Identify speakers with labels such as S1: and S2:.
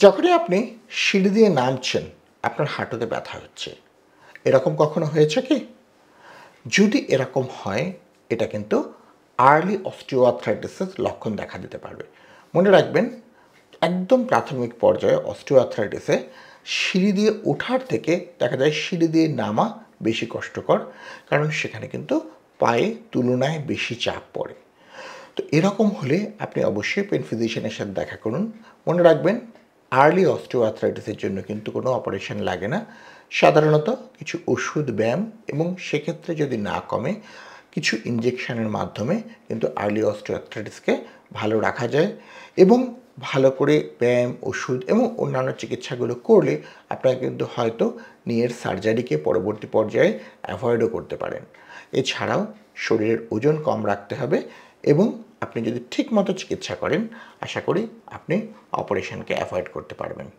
S1: যখনই আপনি সিঁড়ি দিয়ে নামছেন, আপনার হাঁটুতে ব্যথা হচ্ছে। এরকম কখনো হয়েছে কি? যদি এরকম হয়, এটা কিন্তু আর্লি অস্টিওআর্থ্রাইটিসের লক্ষণ দেখা দিতে পারবে। মনে রাখবেন, একদম প্রাথমিক পর্যায়ে অস্টিওআর্থ্রাইটিসে সিঁড়ি দিয়ে ওঠার থেকে দেখা যায় সিঁড়ি দিয়ে নামা বেশি কষ্টকর, কারণ সেখানে কিন্তু পায়ে তুলনায় বেশি চাপ পড়ে। তো এরকম হলে আপনি অবশ্যই পেন ফিজিশিয়ানের সাথে দেখা করুন। মনে রাখবেন, আর্লি অস্টিওআর্থ্রাইটিসের জন্য কিন্তু কোনো অপারেশন লাগে না। সাধারণত কিছু ওষুধ, ব্যায়াম এবং সেক্ষেত্রে যদি না কমে, কিছু ইনজেকশনের মাধ্যমে কিন্তু আর্লি অস্টিওআর্থ্রাইটিসকে ভালো রাখা যায়। এবং ভালো করে ব্যায়াম, ওষুধ এবং অন্যান্য চিকিৎসাগুলো করলে আপনারা কিন্তু হয়তো নিয়ের সার্জারিকে পরবর্তী পর্যায়ে অ্যাভয়েডও করতে পারেন। এছাড়াও শরীরের ওজন কম রাখতে হবে এবং আপনি যদি ঠিকমতো চিকিৎসা করেন, আশা করি আপনি অপারেশনকে অ্যাভয়েড করতে পারবেন।